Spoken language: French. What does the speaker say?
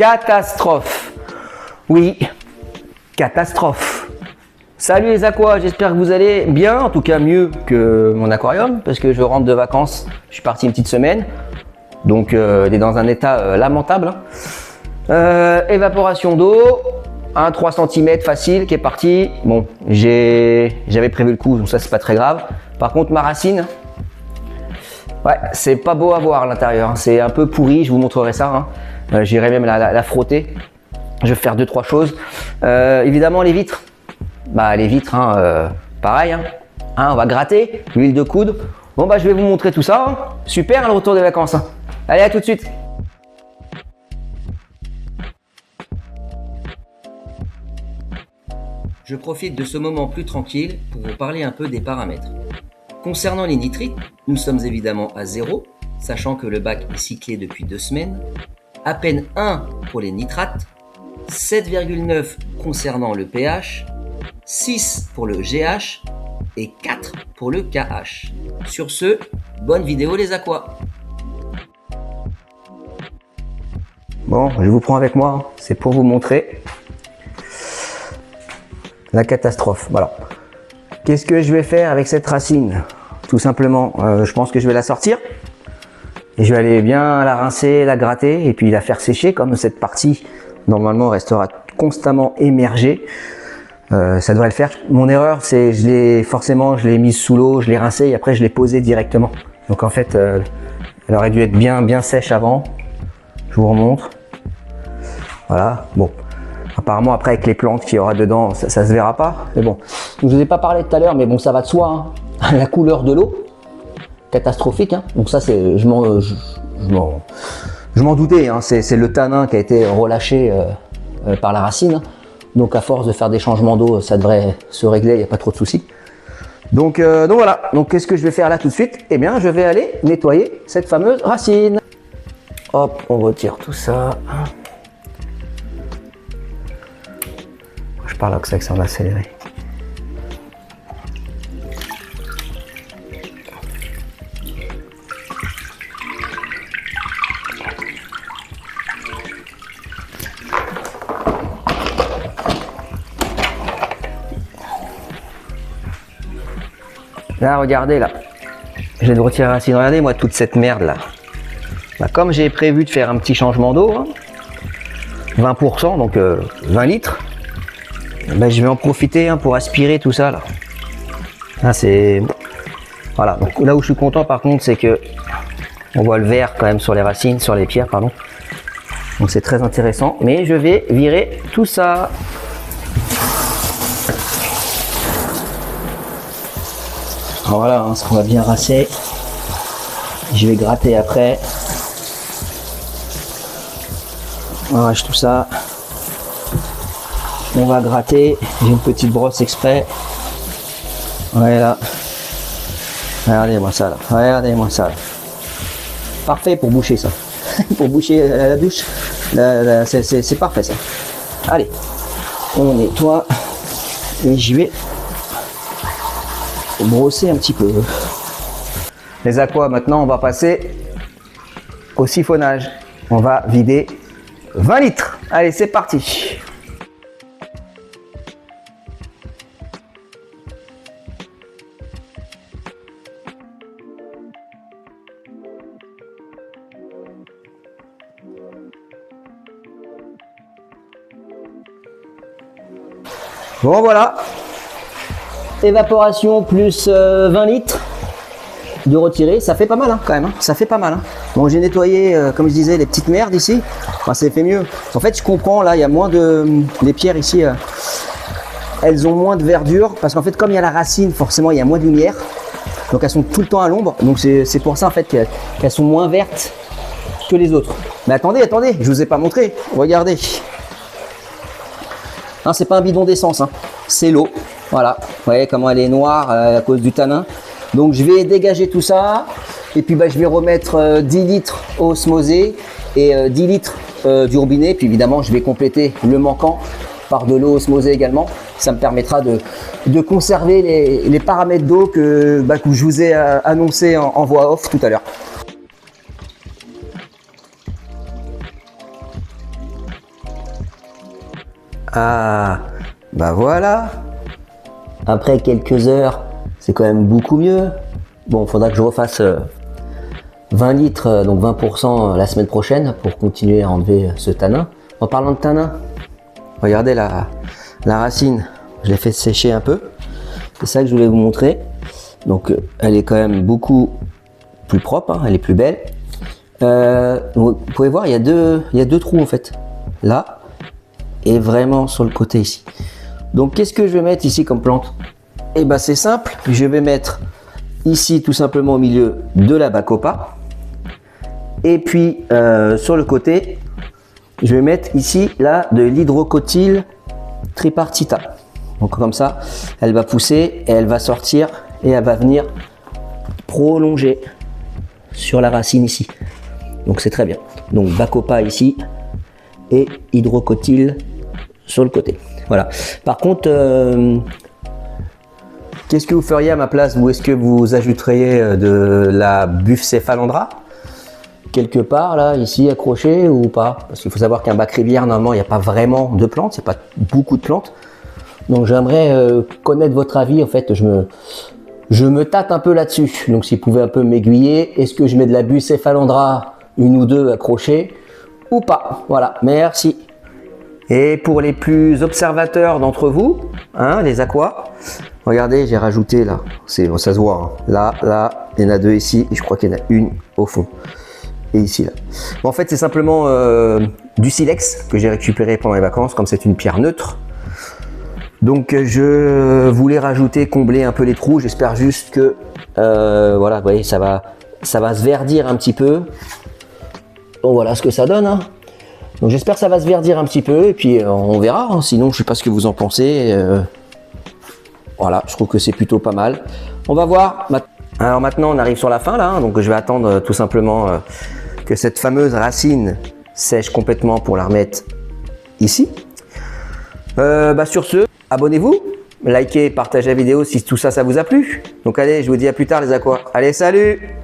catastrophe. Oui, catastrophe. Salut les aquas, j'espère que vous allez bien, en tout cas mieux que mon aquarium, parce que je rentre de vacances, je suis parti une petite semaine, donc il est dans un état lamentable. Évaporation d'eau, un 3 cm facile qui est parti. Bon, j'avais prévu le coup, donc ça c'est pas très grave. Par contre ma racine, ouais, c'est pas beau à voir à l'intérieur, c'est un peu pourri, je vous montrerai ça. J'irai même la frotter, je vais faire 2-3 choses. Évidemment les vitres. Bah les vitres, pareil, on va gratter, l'huile de coude. Bon bah je vais vous montrer tout ça. Super le retour des vacances. Allez, à tout de suite. Je profite de ce moment plus tranquille pour vous parler un peu des paramètres. Concernant les nitrites, nous sommes évidemment à 0, sachant que le bac est cyclé depuis 2 semaines. À peine 1 pour les nitrates, 7,9 concernant le pH, 6 pour le GH et 4 pour le KH. Sur ce, bonne vidéo les aquas. Bon, je vous prends avec moi, c'est pour vous montrer la catastrophe. Voilà. Qu'est-ce que je vais faire avec cette racine? Tout simplement, je pense que je vais la sortir. Et je vais aller bien la rincer, la gratter et puis la faire sécher, comme cette partie normalement restera constamment émergée. Ça devrait le faire. Mon erreur, c'est je l'ai mise sous l'eau, je l'ai rincée et après je l'ai posée directement. Donc en fait, elle aurait dû être bien sèche avant. Je vous remontre. Voilà. Bon. Apparemment après avec les plantes qu'il y aura dedans, ça se verra pas. Mais bon. Donc, je vous ai pas parlé tout à l'heure, mais bon, ça va de soi. La couleur de l'eau, catastrophique. Donc ça, c'est, je m'en doutais. C'est le tanin qui a été relâché par la racine. Donc à force de faire des changements d'eau, ça devrait se régler, il n'y a pas trop de soucis. Donc voilà, donc qu'est-ce que je vais faire là tout de suite? Eh bien je vais aller nettoyer cette fameuse racine. Hop, on retire tout ça. Je parle là que ça va accélérer. Là, regardez, là. Je vais retirer la racine. Regardez, moi, toute cette merde, là. Bah, comme j'ai prévu de faire un petit changement d'eau, 20%, donc 20 litres, bah, je vais en profiter pour aspirer tout ça, là. Là, c'est... Voilà. Donc, là où je suis content, par contre, c'est que on voit le vert, quand même, sur les racines, sur les pierres, pardon. Donc, c'est très intéressant. Mais je vais virer tout ça. Alors voilà, ce qu'on va bien rincer. Je vais gratter après. On arrache tout ça. On va gratter. J'ai une petite brosse exprès. Voilà. Regardez-moi ça là. Regardez-moi ça là. Parfait pour boucher ça. Pour boucher la douche. C'est parfait ça. Allez. On nettoie. Et j'y vais brosser un petit peu. Les aquas, maintenant on va passer au siphonnage. On va vider 20 litres. Allez, c'est parti. Bon voilà. Évaporation plus 20 litres de retiré, ça fait pas mal quand même, ça fait pas mal. Bon, j'ai nettoyé, comme je disais, les petites merdes ici, enfin, ça fait mieux. En fait, je comprends, là, il y a moins de... Les pierres ici, elles ont moins de verdure, parce qu'en fait, comme il y a la racine, forcément, il y a moins de lumière, donc elles sont tout le temps à l'ombre, donc c'est pour ça, en fait, qu'elles sont moins vertes que les autres. Mais attendez, je vous ai pas montré, regardez. Non, c'est pas un bidon d'essence, c'est l'eau. Voilà, vous voyez comment elle est noire à cause du tanin. Donc je vais dégager tout ça et puis je vais remettre 10 litres osmosée et 10 litres du robinet. Puis évidemment je vais compléter le manquant par de l'eau osmosée également. Ça me permettra de conserver les paramètres d'eau que je vous ai annoncé en voix off tout à l'heure. Ah, bah voilà. Après quelques heures, c'est quand même beaucoup mieux. Bon, il faudra que je refasse 20 litres, donc 20% la semaine prochaine pour continuer à enlever ce tanin. En parlant de tanin, regardez la racine, je l'ai fait sécher un peu. C'est ça que je voulais vous montrer. Donc elle est quand même beaucoup plus propre, hein, elle est plus belle. Vous pouvez voir, il y a deux trous en fait. Là et vraiment sur le côté ici. Donc qu'est-ce que je vais mettre ici comme plante? Et ben c'est simple, je vais mettre ici tout simplement au milieu de la bacopa. Et puis sur le côté, je vais mettre ici là de l'hydrocotyl tripartita. Donc comme ça, elle va pousser et elle va sortir et elle va venir prolonger sur la racine ici. Donc c'est très bien. Donc bacopa ici et hydrocotyl sur le côté. Voilà. Par contre, qu'est-ce que vous feriez à ma place? Ou est-ce que vous ajouteriez de la Bucephalandra quelque part là, ici accroché ou pas? Parce qu'il faut savoir qu'un bac rivière, normalement, il n'y a pas vraiment de plantes, il n'y a pas beaucoup de plantes. Donc j'aimerais connaître votre avis. En fait, je me tâte un peu là-dessus. Donc si vous pouvez un peu m'aiguiller, est-ce que je mets de la Bucephalandra, une ou deux accrochées ou pas? Voilà, merci. Et pour les plus observateurs d'entre vous, hein, les aquas, regardez, j'ai rajouté là, ça se voit, hein. Là, il y en a deux ici, et je crois qu'il y en a une au fond. Et ici, là. Bon, en fait, c'est simplement du silex que j'ai récupéré pendant les vacances, comme c'est une pierre neutre. Donc, je voulais rajouter, combler un peu les trous. J'espère juste que, voilà, vous voyez, ça va se verdir un petit peu. Bon, voilà ce que ça donne, hein. Donc j'espère que ça va se verdir un petit peu et puis on verra, hein. Sinon je sais pas ce que vous en pensez. Voilà, je trouve que c'est plutôt pas mal. On va voir. Alors maintenant on arrive sur la fin là, hein, donc je vais attendre tout simplement que cette fameuse racine sèche complètement pour la remettre ici. Sur ce, abonnez-vous, likez, partagez la vidéo si tout ça vous a plu. Donc allez, je vous dis à plus tard les aquas. Allez, salut!